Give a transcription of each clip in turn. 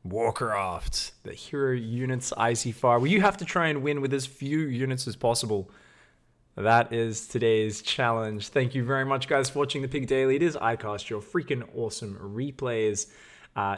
WARCRAFT, the hero units ICYFAR, where you have to try and win with as few units as possible. That is today's challenge. Thank you very much, guys, for watching the Pig Daily. It is iCast, your freaking awesome replays.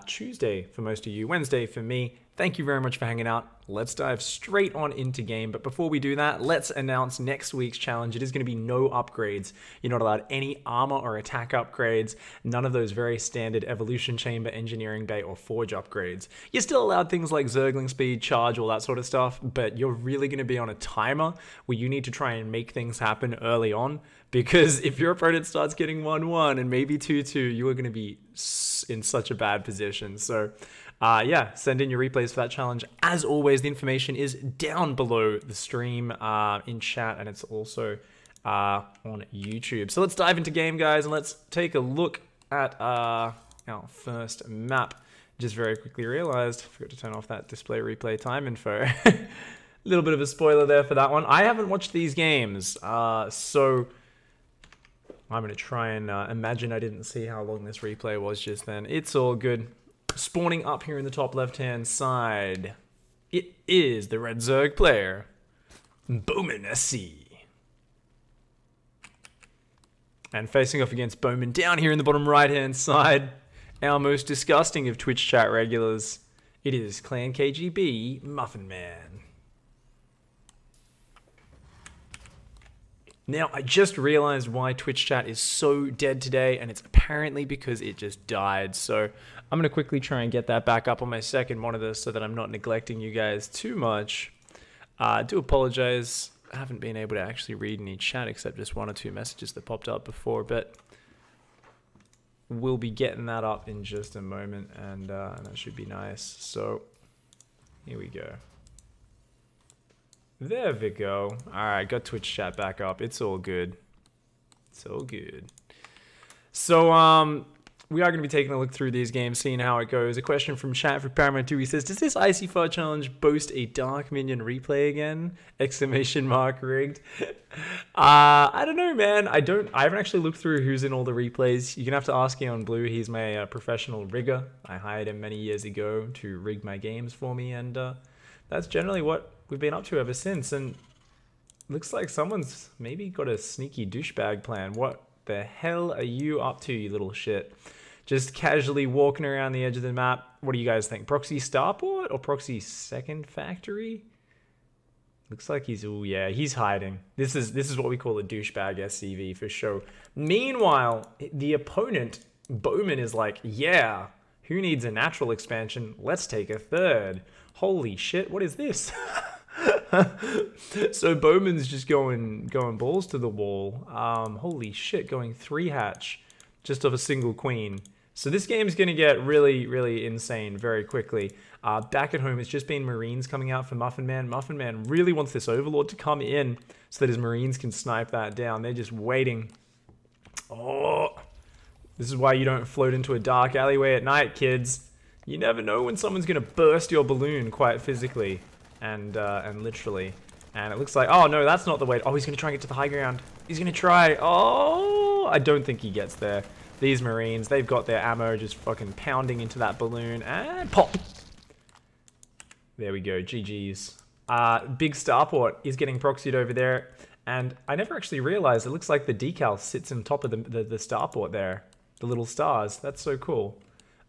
Tuesday for most of you, Wednesday for me. Thank you very much for hanging out. Let's dive straight on into game. But before we do that, let's announce next week's challenge. It is going to be no upgrades. You're not allowed any armor or attack upgrades. None of those very standard evolution chamber, engineering bay, or forge upgrades. You're still allowed things like zergling speed, charge, all that sort of stuff. But you're really going to be on a timer where you need to try and make things happen early on. Because if your opponent starts getting 1-1 and maybe 2-2, you are going to be in such a bad position. So yeah, send in your replays for that challenge. As always, the information is down below the stream in chat, and it's also on YouTube. So let's dive into game, guys, and let's take a look at our first map. Just very quickly realized, forgot to turn off that display replay time info. A little bit of a spoiler there for that one. I haven't watched these games, so I'm going to try and imagine I didn't see how long this replay was just then. It's all good. Spawning up here in the top left-hand side, it is the Red Zerg player, Bowman SC. And facing off against Bowman down here in the bottom right-hand side, our most disgusting of Twitch chat regulars, it is Clan KGB, Muffin Man. Now, I just realized why Twitch chat is so dead today, and it's apparently because it just died. So I'm going to quickly try and get that back up on my second monitor so that I'm not neglecting you guys too much. I do apologize. I haven't been able to actually read any chat except just one or two messages that popped up before, but we'll be getting that up in just a moment, and that should be nice. So here we go. There we go. Alright, got Twitch chat back up. It's all good. It's all good. So, we are going to be taking a look through these games, seeing how it goes. A question from chat for Paramount 2. He says, does this ICYFAR challenge boast a Dark Minion replay again? Exclamation mark rigged. I don't know, man. I haven't actually looked through who's in all the replays. You're going to have to ask Eon Blue. He's my professional rigger. I hired him many years ago to rig my games for me, and that's generally what we've been up to ever since. And looks like someone's maybe got a sneaky douchebag plan. What the hell are you up to, you little shit? Just casually walking around the edge of the map. What do you guys think? Proxy starport or proxy second factory? Looks like he's, oh yeah, he's hiding. This is what we call a douchebag SCV for sure. Meanwhile, the opponent, Bowman, is like, yeah, who needs a natural expansion? Let's take a third. Holy shit, what is this? So Bowman's just going balls to the wall. Holy shit, going 3-hatch just of a single queen. So this game's going to get really, really insane very quickly. Back at home, it's just been Marines coming out for Muffin Man. Muffin Man really wants this Overlord to come in so that his Marines can snipe that down. They're just waiting. Oh, this is why you don't float into a dark alleyway at night, kids. You never know when someone's going to burst your balloon quite physically and literally. And it looks like, oh no, that's not the way. Oh, he's going to try and get to the high ground. He's going to try. Oh, I don't think he gets there. These Marines, they've got their ammo just fucking pounding into that balloon. And pop. There we go. GG's. Big starport is getting proxied over there. And I never actually realized, it looks like the decal sits on top of the starport there. The little stars. That's so cool.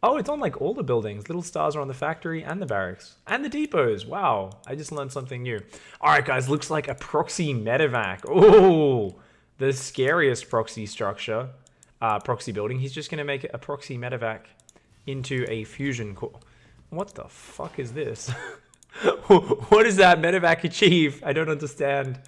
Oh, it's on like all the buildings. Little stars are on the factory and the barracks. And the depots. Wow. I just learned something new. Alright, guys. Looks like a proxy medevac. Oh, the scariest proxy structure. Proxy building. He's just going to make a proxy medevac into a fusion core. What the fuck is this? What does that medevac achieve? I don't understand.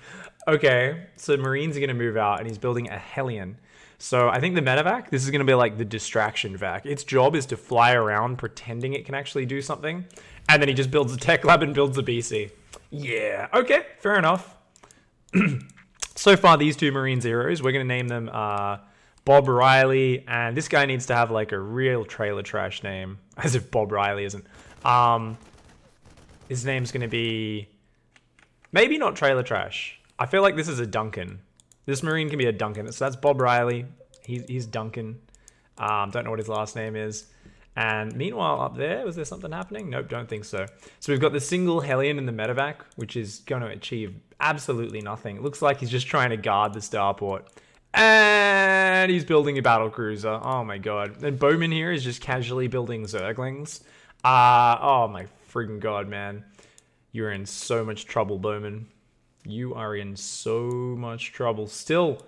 Okay. So Marines are going to move out and he's building a Hellion. So I think the medevac, this is going to be like the distraction vac. Its job is to fly around pretending it can actually do something. And then he just builds a tech lab and builds a BC. Yeah, okay, fair enough. So far, these two Marine Zeros, we're going to name them Bob Riley. And this guy needs to have like a real trailer trash name. As if Bob Riley isn't. His name's going to be... maybe not trailer trash. I feel like this is a Duncan. This Marine can be a Duncan. So that's Bob Riley. He's Duncan. Don't know what his last name is. And meanwhile, up there, was there something happening? Nope, don't think so. So we've got the single Hellion in the medevac, which is going to achieve absolutely nothing. It looks like he's just trying to guard the starport. And he's building a battle cruiser. Oh my god. And Bowman here is just casually building Zerglings. Oh my friggin' god, man. You're in so much trouble, Bowman. You are in so much trouble. Still,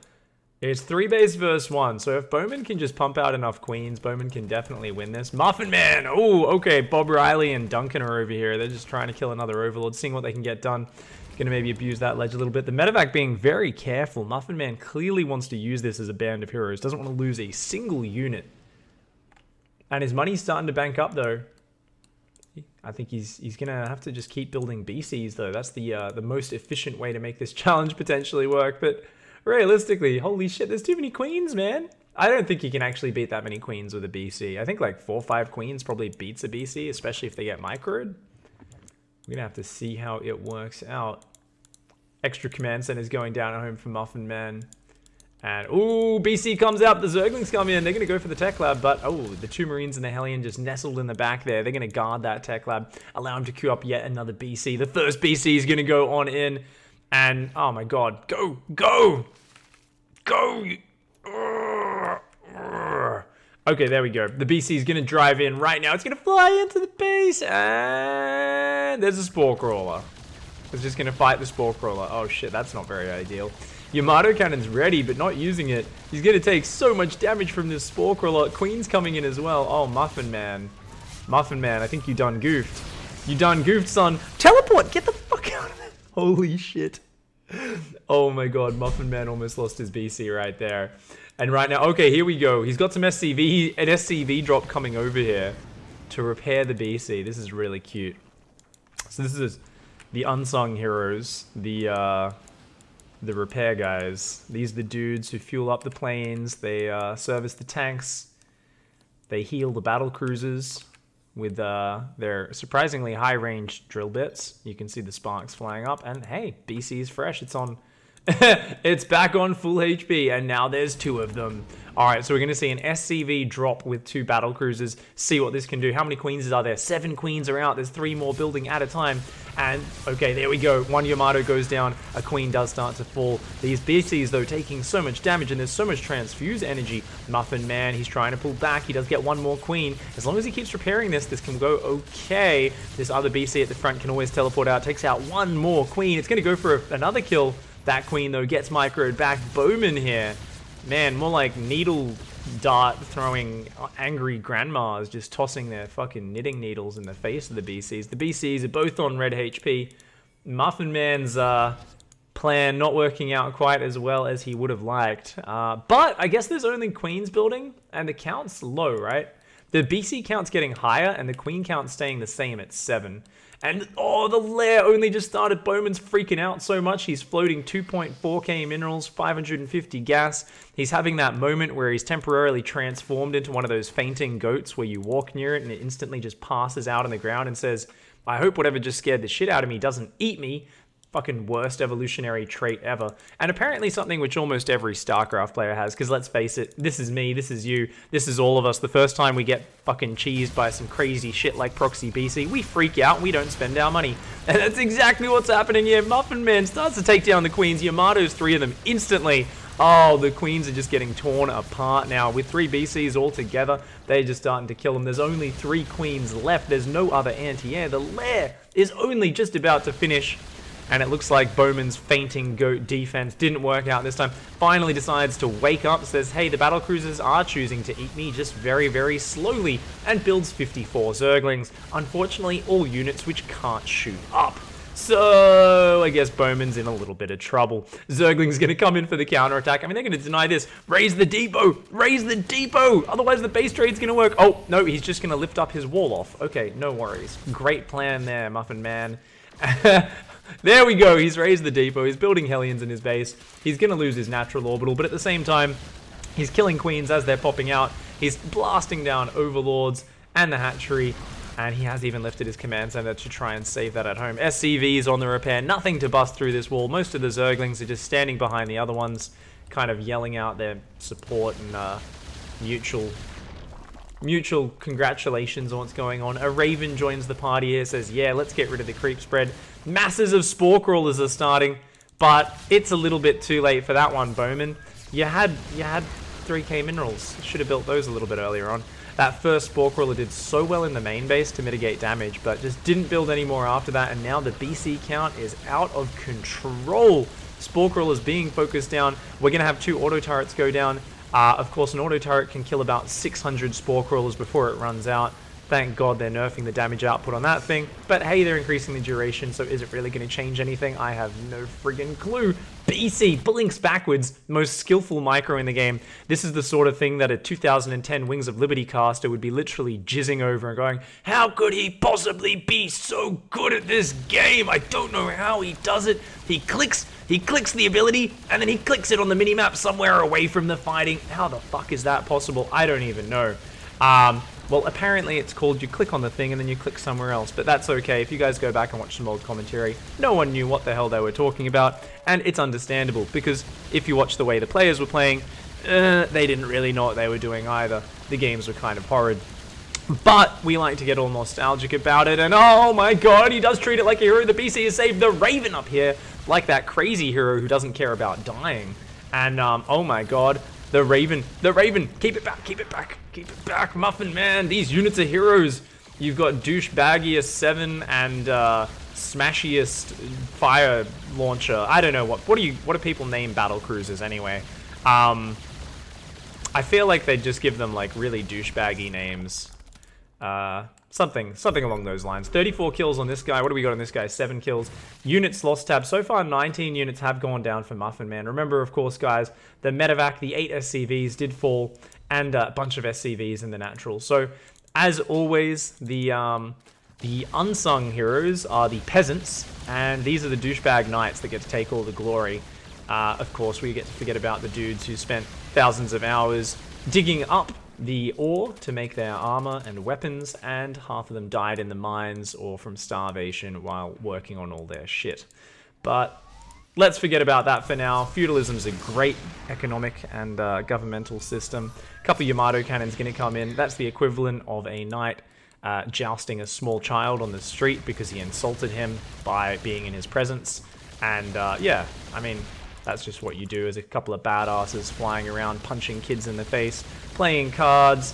it's 3 base versus 1. So if Bowman can just pump out enough queens, Bowman can definitely win this. Muffin Man! Oh, okay. Bob Riley and Duncan are over here. They're just trying to kill another Overlord, seeing what they can get done. Gonna maybe abuse that ledge a little bit. The medevac being very careful. Muffin Man clearly wants to use this as a band of heroes. Doesn't want to lose a single unit. And his money's starting to bank up, though. I think he's gonna have to just keep building BCs, though. That's the most efficient way to make this challenge potentially work. But realistically, holy shit, there's too many queens, man. I don't think you can actually beat that many queens with a BC. I think like 4 or 5 queens probably beats a BC, especially if they get microed. We're gonna have to see how it works out. Extra command centers going down at home for Muffin Man. And, ooh, BC comes out. The Zerglings come in. They're going to go for the tech lab, but, oh, the 2 Marines and the Hellion just nestled in the back there. They're going to guard that tech lab, allow him to queue up yet another BC. The first BC is going to go on in. And, oh my god, go, go, go. Okay, there we go. The BC is going to drive in right now. It's going to fly into the base. And there's a Spore Crawler. It's just going to fight the Spore Crawler. Oh shit, that's not very ideal. Yamato Cannon's ready, but not using it. He's going to take so much damage from this Spore Crawler. Queen's coming in as well. Oh, Muffin Man. Muffin Man, I think you done goofed. You done goofed, son. Teleport! Get the fuck out of it! Holy shit. Oh my god, Muffin Man almost lost his BC right there. And right now, okay, here we go. He's got some SCV, an SCV drop coming over here to repair the BC. This is really cute. So this is the unsung heroes, the repair guys. These are the dudes who fuel up the planes, they service the tanks, they heal the battle cruisers with their surprisingly high-range drill bits. You can see the sparks flying up, and hey, BC is fresh, it's on... it's back on full HP, and now there's 2 of them. Alright, so we're going to see an SCV drop with 2 battle cruisers, see what this can do. How many queens are there? 7 queens are out, there's 3 more building at a time. And, okay, there we go. 1 Yamato goes down, a queen does start to fall. These BCs, though, taking so much damage, and there's so much transfuse energy. Muffin Man, he's trying to pull back, he does get 1 more queen. As long as he keeps repairing this, this can go okay. This other BC at the front can always teleport out, takes out 1 more queen. It's going to go for another kill. That queen, though, gets microed back. Bowman here. Man, more like needle dart throwing angry grandmas, just tossing their fucking knitting needles in the face of the BCs. The BCs are both on red HP. Muffin Man's plan not working out quite as well as he would have liked. But I guess there's only queens building, and the count's low, right? The BC count's getting higher, and the queen count's staying the same at 7. And, oh, the lair only just started. Bowman's freaking out so much. He's floating 2.4k minerals, 550 gas. He's having that moment where he's temporarily transformed into one of those fainting goats where you walk near it and it instantly just passes out on the ground and says, I hope whatever just scared the shit out of me doesn't eat me. Fucking worst evolutionary trait ever. And apparently something which almost every StarCraft player has, because let's face it, this is me, this is you, this is all of us. The first time we get fucking cheesed by some crazy shit like Proxy BC, we freak out, we don't spend our money. And that's exactly what's happening here. Muffin Man starts to take down the queens. Yamato's 3 of them instantly. Oh, the queens are just getting torn apart now. With 3 BCs all together, they're just starting to kill them. There's only 3 queens left. There's no other anti-air. The lair is only just about to finish. And it looks like Bowman's fainting goat defense didn't work out this time. Finally decides to wake up, says, hey, the battle cruisers are choosing to eat me just very, very slowly, and builds 54 Zerglings. Unfortunately, all units which can't shoot up. So, I guess Bowman's in a little bit of trouble. Zergling's going to come in for the counterattack. I mean, they're going to deny this. Raise the depot! Raise the depot! Otherwise, the base trade's going to work. Oh, no, he's just going to lift up his wall off. Okay, no worries. Great plan there, Muffin Man. There we go, he's raised the depot, he's building Hellions in his base. He's going to lose his natural orbital, but at the same time, he's killing queens as they're popping out. He's blasting down overlords and the hatchery, and he has even lifted his command center to try and save that at home. SCV's on the repair, nothing to bust through this wall. Most of the Zerglings are just standing behind the other ones, kind of yelling out their support and mutual mutual congratulations on what's going on. A Raven joins the party here, says, yeah, let's get rid of the creep spread. Masses of spore crawlers are starting, but it's a little bit too late for that one, Bowman. You had 3k minerals. Should have built those a little bit earlier on. That first spore crawler did so well in the main base to mitigate damage, but just didn't build any more after that, and now the BC count is out of control. Spore crawlers being focused down. We're going to have 2 auto turrets go down. Of course, an auto turret can kill about 600 spore crawlers before it runs out. Thank God they're nerfing the damage output on that thing. But hey, they're increasing the duration, so is it really going to change anything? I have no friggin' clue. BC blinks backwards, most skillful micro in the game. This is the sort of thing that a 2010 Wings of Liberty caster would be literally jizzing over and going, how could he possibly be so good at this game? I don't know how he does it. He clicks the ability, and then he clicks it on the minimap somewhere away from the fighting. How the fuck is that possible? I don't even know. Well, apparently it's called you click on the thing and then you click somewhere else, but that's okay. If you guys go back and watch some old commentary, no one knew what the hell they were talking about, and it's understandable, because if you watch the way the players were playing, they didn't really know what they were doing either. The games were kind of horrid. But we like to get all nostalgic about it, and oh my god, he does treat it like a hero. The BC has saved the Raven up here, like that crazy hero who doesn't care about dying. And oh my god, the Raven, keep it back, keep it back, keep it back, Muffin Man. These units are heroes. You've got douchebaggiest 7 and smashiest fire launcher. I don't know what do people name battle cruisers anyway? I feel like they just give them like really douchebaggy names. Something along those lines. 34 kills on this guy. What do we got on this guy? 7 kills. Units lost tab. So far, 19 units have gone down for Muffin Man. Remember, of course, guys, the medevac, the 8 SCVs did fall, and a bunch of SCVs in the natural. So, as always, the unsung heroes are the peasants, and these are the douchebag knights that get to take all the glory. Of course, we get to forget about the dudes who spent thousands of hours digging up the ore to make their armor and weapons, and half of them died in the mines or from starvation while working on all their shit. But let's forget about that for now. Feudalism's a great economic and governmental system. A couple Yamato cannons gonna come in. That's the equivalent of a knight jousting a small child on the street because he insulted him by being in his presence. And yeah, I mean, that's just what you do as a couple of badasses flying around, punching kids in the face, playing cards,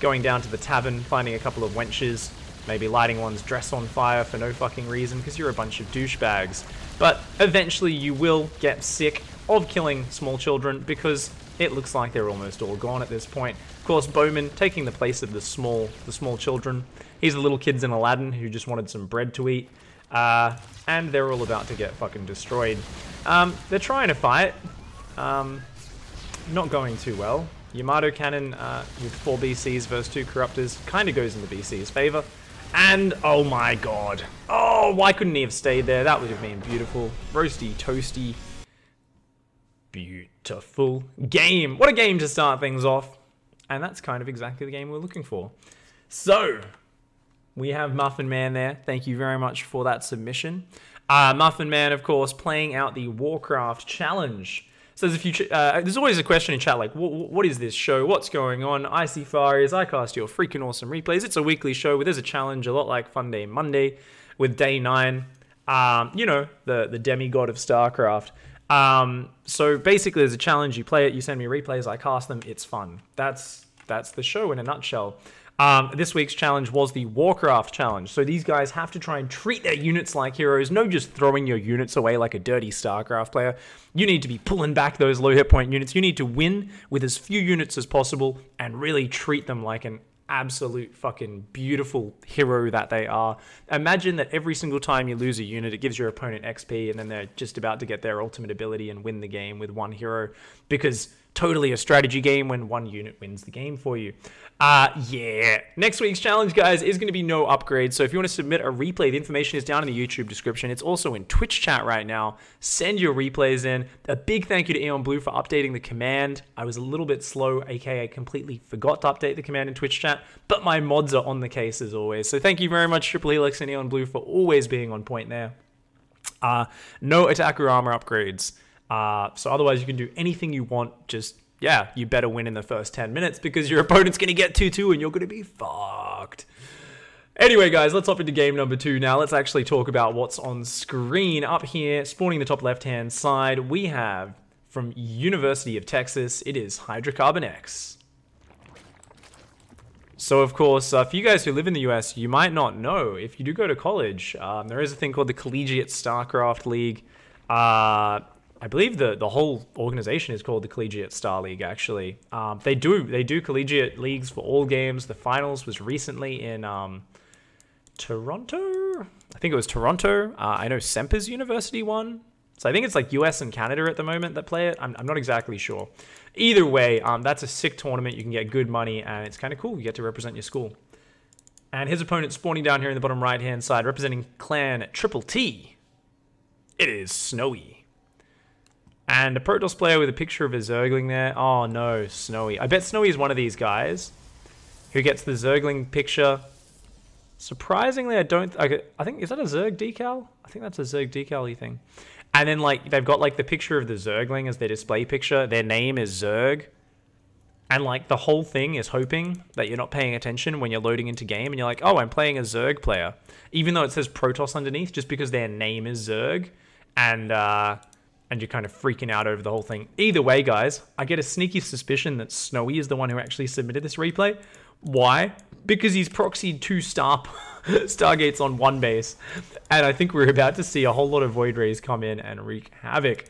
going down to the tavern, finding a couple of wenches, maybe lighting one's dress on fire for no fucking reason because you're a bunch of douchebags. But eventually you will get sick of killing small children because it looks like they're almost all gone at this point. Of course, Bowman taking the place of the small children. He's the little kids in Aladdin who just wanted some bread to eat. And they're all about to get fucking destroyed. They're trying to fight. Not going too well. Yamato cannon with 4 BCs versus 2 corruptors kind of goes in the BC's favor. And oh my god. Oh, why couldn't he have stayed there? That would have been beautiful. Roasty, toasty. Beautiful game. What a game to start things off. And that's kind of exactly the game we're looking for. So, we have Muffin Man there. Thank you very much for that submission. Muffin Man, of course, playing out the WARCRAFT challenge. So there's always a question in chat like, what is this show? What's going on? ICYFAR is I cast your freaking awesome replays. It's a weekly show where there's a challenge, a lot like Fun Day Monday with Day 9. You know, the demigod of StarCraft. So basically there's a challenge, you play it, you send me replays, I cast them, it's fun. That's the show in a nutshell. This week's challenge was the WARCRAFT challenge. So these guys have to try and treat their units like heroes. No just throwing your units away like a dirty StarCraft player. You need to be pulling back those low hit point units. You need to win with as few units as possible and really treat them like an absolute fucking beautiful hero that they are. Imagine that every single time you lose a unit, it gives your opponent XP and then they're just about to get their ultimate ability and win the game with one hero, because totally a strategy game when one unit wins the game for you. Yeah. Next week's challenge, guys, is going to be no upgrades. So if you want to submit a replay, the information is down in the YouTube description. It's also in Twitch chat right now. Send your replays in. A big thank you to Eon Blue for updating the command. I was a little bit slow, aka completely forgot to update the command in Twitch chat, but my mods are on the case as always. So thank you very much, Triple Helix and Eon Blue, for always being on point there. No attacker armor upgrades. So otherwise you can do anything you want, just yeah, you better win in the first 10 minutes because your opponent's going to get 2-2 and you're going to be fucked. Anyway, guys, let's hop into game number 2 now. Let's actually talk about what's on screen. Up here, spawning the top left-hand side, we have, from University of Texas, it is Hydrocarbon X. So, of course, for you guys who live in the US, you might not know, if you do go to college, there is a thing called the Collegiate StarCraft League. I believe the whole organization is called the Collegiate Star League, actually. They do collegiate leagues for all games. The finals was recently in Toronto? I think it was Toronto. I know Semper's University won. So I think it's like US and Canada at the moment that play it. I'm not exactly sure. Either way, that's a sick tournament. You can get good money, and it's kind of cool. You get to represent your school. And his opponent spawning down here in the bottom right-hand side, representing clan Triple T. It is Snowy. And a Protoss player with a picture of a Zergling there. Oh no, Snowy. I bet Snowy is one of these guys who gets the Zergling picture. Surprisingly, I think, is that a Zerg decal? I think that's a Zerg decal-y thing. And then, like, they've got, like, the picture of the Zergling as their display picture. Their name is Zerg. And, like, the whole thing is hoping that you're not paying attention when you're loading into game. And you're like, oh, I'm playing a Zerg player. Even though it says Protoss underneath, just because their name is Zerg. And you're kind of freaking out over the whole thing. Either way, guys, I get a sneaky suspicion that Snowy is the one who actually submitted this replay. Why? Because he's proxied 2 Stargates on 1 base. And I think we're about to see a whole lot of Void Rays come in and wreak havoc.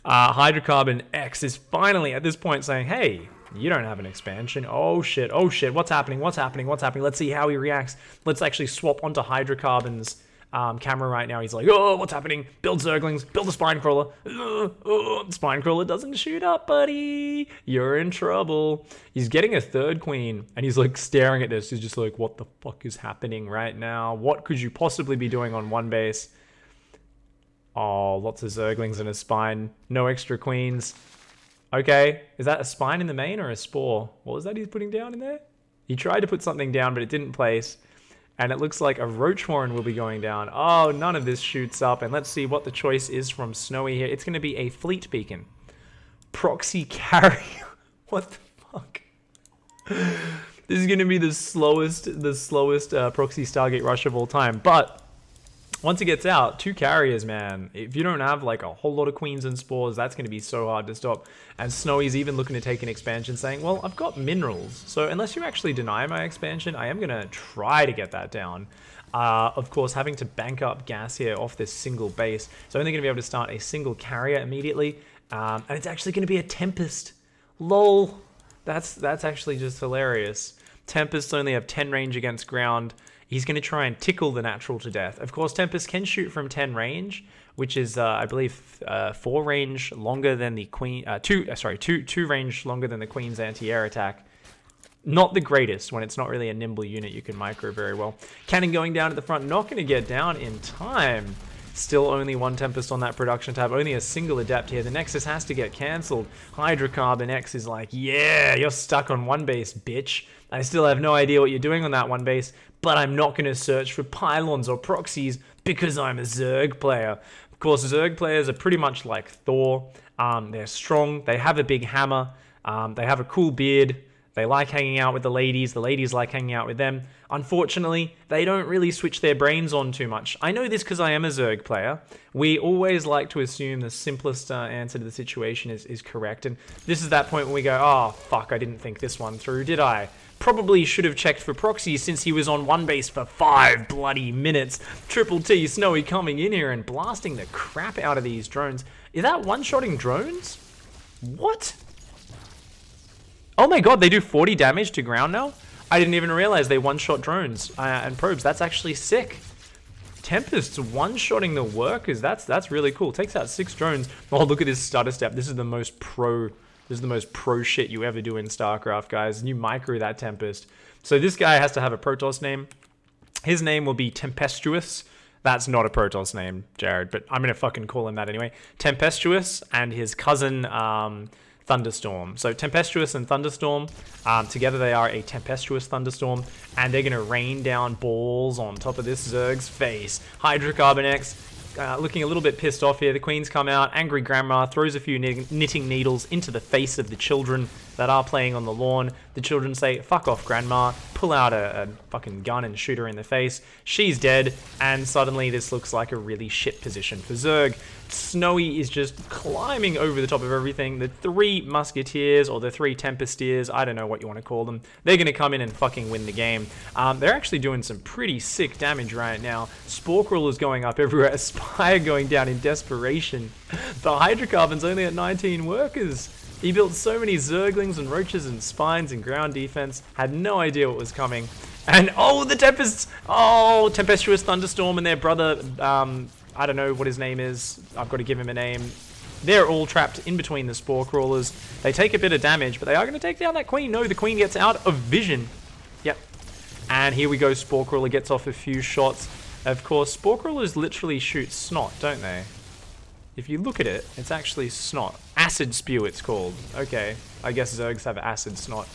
Hydrocarbon X is finally at this point saying, hey, you don't have an expansion. Oh shit, what's happening, what's happening, what's happening? Let's see how he reacts. Let's actually swap onto Hydrocarbon's camera right now. He's like, oh, what's happening? Build Zerglings, build a Spine Crawler. The Spine Crawler doesn't shoot up, buddy. You're in trouble. He's getting a 3rd queen, and he's like staring at this. He's just like, what the fuck is happening right now? What could you possibly be doing on 1 base? Oh, lots of Zerglings and a Spine. No extra queens. Okay, is that a Spine in the main or a Spore? What was that he's putting down in there? He tried to put something down, but it didn't place. And it looks like a Roach Warren will be going down. Oh, none of this shoots up. And let's see what the choice is from Snowy here. It's going to be a Fleet Beacon. Proxy Carry. What the fuck? This is going to be the slowest Proxy Stargate rush of all time. But once it gets out, 2 carriers, man. If you don't have like a whole lot of queens and spores, that's going to be so hard to stop. And Snowy's even looking to take an expansion, saying, well, I've got minerals. So unless you actually deny my expansion, I am going to try to get that down. Of course, having to bank up gas here off this single base. So only going to be able to start a single carrier immediately. And it's actually going to be a Tempest. Lol. That's actually just hilarious. Tempests only have 10 range against ground. He's going to try and tickle the natural to death. Of course, Tempest can shoot from 10 range, which is, I believe, 4 range longer than the Queen. 2 range longer than the Queen's anti-air attack. Not the greatest when it's not really a nimble unit you can micro very well. Cannon going down at the front, not going to get down in time. Still only 1 Tempest on that production tab, only a single Adept here. The Nexus has to get cancelled. Hydrocarbon X is like, yeah, you're stuck on 1 base, bitch. I still have no idea what you're doing on that 1 base, but I'm not going to search for pylons or proxies because I'm a Zerg player. Of course, Zerg players are pretty much like Thor. They're strong, they have a big hammer, they have a cool beard, they like hanging out with the ladies like hanging out with them. Unfortunately, they don't really switch their brains on too much. I know this because I am a Zerg player. We always like to assume the simplest answer to the situation is correct, and this is that point when we go, oh, fuck, I didn't think this one through, did I? Probably should have checked for proxies since he was on 1 base for 5 bloody minutes. Triple T Snowy coming in here and blasting the crap out of these drones. Is that one-shotting drones? What? Oh my god, they do 40 damage to ground now? I didn't even realize they one-shot drones and probes. That's actually sick. Tempest's one-shotting the workers. That's really cool. Takes out 6 drones. Oh, look at this stutter step. This is the most pro shit you ever do in StarCraft, guys. And you micro that Tempest. So this guy has to have a Protoss name. His name will be Tempestuous. That's not a Protoss name, Jared, but I'm going to fucking call him that anyway. Tempestuous and his cousin, Thunderstorm. So Tempestuous and Thunderstorm, together they are a Tempestuous Thunderstorm, and they're going to rain down balls on top of this Zerg's face. Hydrocarbon X looking a little bit pissed off here. The queens come out. Angry grandma throws a few knitting needles into the face of the children that are playing on the lawn. The children say, fuck off, grandma. Pull out a fucking gun and shoot her in the face. She's dead, and suddenly this looks like a really shit position for Zerg. Snowy is just climbing over the top of everything. The 3 musketeers, or the 3 tempestyrs, I don't know what you want to call them, they're going to come in and fucking win the game. They're actually doing some pretty sick damage right now. Spore Crawler's going up everywhere. Aspire going down in desperation. The Hydrocarbon's only at 19 workers. He built so many Zerglings and Roaches and Spines and ground defense. Had no idea what was coming. And oh, the Tempests! Oh, Tempestuous Thunderstorm and their brother, I don't know what his name is. I've got to give him a name. They're all trapped in between the Spore Crawlers. They take a bit of damage, but they are going to take down that Queen. No, the Queen gets out of vision. Yep. And here we go. Spore Crawler gets off a few shots. Of course, Spore Crawlers literally shoot snot, don't they? If you look at it, it's actually snot. Acid Spew, it's called. Okay, I guess Zergs have acid snot.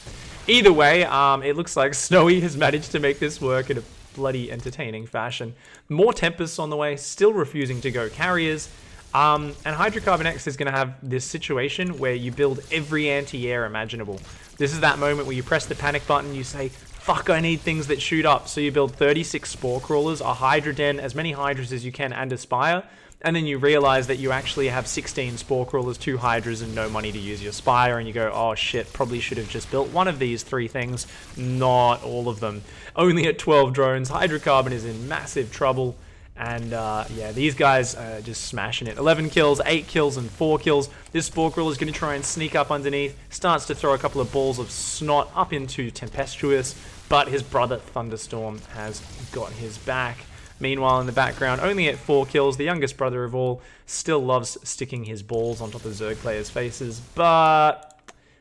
Either way, it looks like Snowy has managed to make this work in a bloody entertaining fashion. More Tempests on the way, still refusing to go carriers. And Hydrocarbon X is going to have this situation where you build every anti-air imaginable. This is that moment where you press the panic button, you say, fuck, I need things that shoot up. So you build 36 Spore Crawlers, a Hydra Den, as many Hydras as you can, and Aspire. And then you realize that you actually have 16 Spore Crawlers, 2 Hydras, and no money to use your Spire, and you go, oh shit, probably should have just built one of these 3 things, not all of them. Only at 12 drones, Hydrocarbon is in massive trouble, and yeah, these guys are just smashing it. 11 kills, 8 kills, and 4 kills. This Spore Crawler is going to try and sneak up underneath, starts to throw a couple of balls of snot up into Tempestuous, but his brother Thunderstorm has got his back. Meanwhile, in the background, only at 4 kills, the youngest brother of all still loves sticking his balls on top of Zerg players' faces, but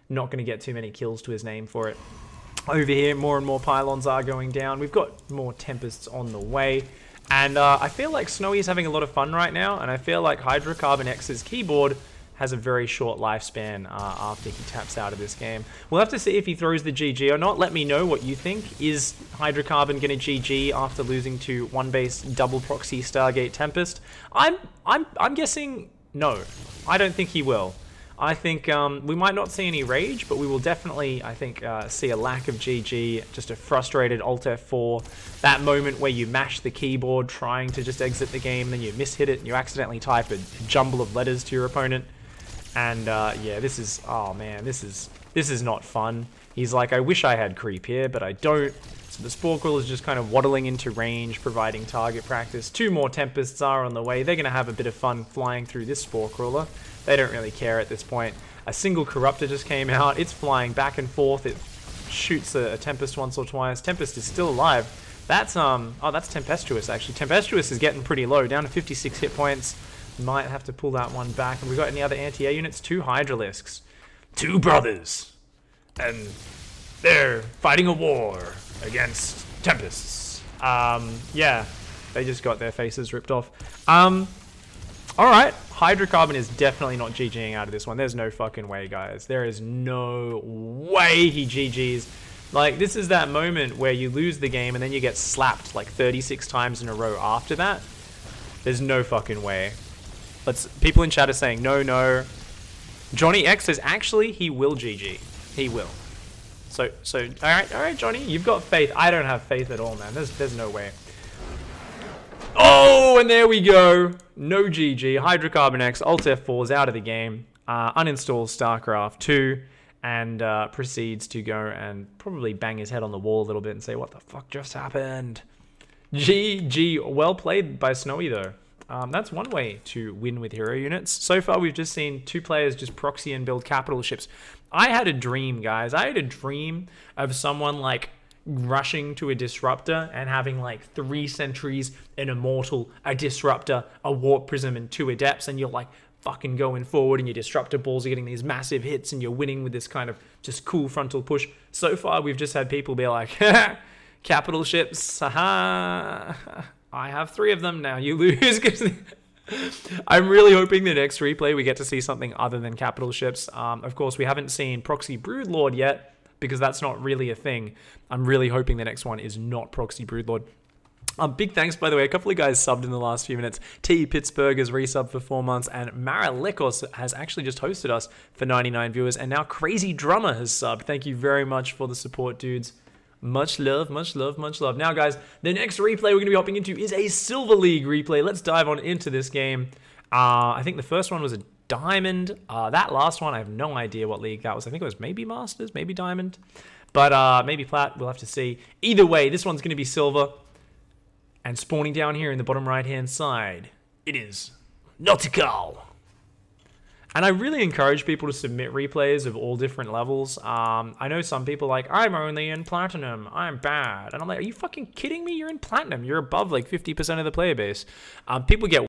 not going to get too many kills to his name for it. Over here, more and more pylons are going down. We've got more Tempests on the way, and I feel like Snowy is having a lot of fun right now, and I feel like Hydrocarbon X's keyboard has a very short lifespan after he taps out of this game. We'll have to see if he throws the GG or not. Let me know what you think. Is Hydrocarbon going to GG after losing to 1-base double proxy Stargate Tempest? I'm guessing no. I don't think he will. I think we might not see any rage, but we will definitely, I think, see a lack of GG, just a frustrated Alt F4. That moment where you mash the keyboard trying to just exit the game, then you mishit it and you accidentally type a jumble of letters to your opponent. And yeah, this is, oh man, this is not fun. He's like, I wish I had creep here, but I don't. So the Spore Crawler is just kind of waddling into range, providing target practice. 2 more Tempests are on the way. They're going to have a bit of fun flying through this Spore Crawler. They don't really care at this point. A single Corruptor just came out. It's flying back and forth. It shoots a Tempest once or twice. Tempest is still alive. That's, oh, that's Tempestuous, actually. Tempestuous is getting pretty low, down to 56 hit points. Might have to pull that one back. Have we got any other anti-air units? 2 Hydralisks. 2 brothers. And they're fighting a war against Tempests. Yeah. They just got their faces ripped off. Alright. Hydrocarbon is definitely not GGing out of this one. There's no fucking way, guys. There is no way he GGs. Like, this is that moment where you lose the game and then you get slapped like 36 times in a row after that. There's no fucking way. People in chat are saying, no, no. Johnny X says, actually, he will GG. He will. So, all right, Johnny, you've got faith. I don't have faith at all, man. There's no way. Oh, and there we go. No GG. Hydrocarbon X, Alt F4 is out of the game. Uninstalls StarCraft 2 and proceeds to go and probably bang his head on the wall a little bit and say, what the fuck just happened? GG. Well played by Snowy, though. That's one way to win with hero units. So far, we've just seen 2 players just proxy and build capital ships. I had a dream, guys. I had a dream of someone, like, rushing to a disruptor and having, like, 3 sentries, an immortal, a disruptor, a warp prism, and 2 adepts, and you're, like, fucking going forward, and your disruptor balls are getting these massive hits, and you're winning with this kind of just cool frontal push. So far, we've just had people be like, capital ships, haha. I have 3 of them, now you lose. I'm really hoping the next replay we get to see something other than capital ships. Of course, we haven't seen Proxy Broodlord yet, because that's not really a thing. I'm really hoping the next one is not Proxy Broodlord. Big thanks, by the way. A couple of guys subbed in the last few minutes. T. Pittsburgh has resubbed for 4 months, and Maralekos has actually just hosted us for 99 viewers, and now Crazy Drummer has subbed. Thank you very much for the support, dudes. Much love, much love, much love. Now, guys, the next replay we're going to be hopping into is a Silver League replay. Let's dive on into this game. I think the first one was a Diamond. That last one, I have no idea what league that was. I think it was maybe Masters, maybe Diamond, but maybe Plat. We'll have to see. Either way, this one's going to be Silver. And spawning down here in the bottom right-hand side, it is Nautical. And I really encourage people to submit replays of all different levels. I know some people are like, I'm only in Platinum, I'm bad. And I'm like, are you fucking kidding me? You're in Platinum. You're above like 50% of the player base. People get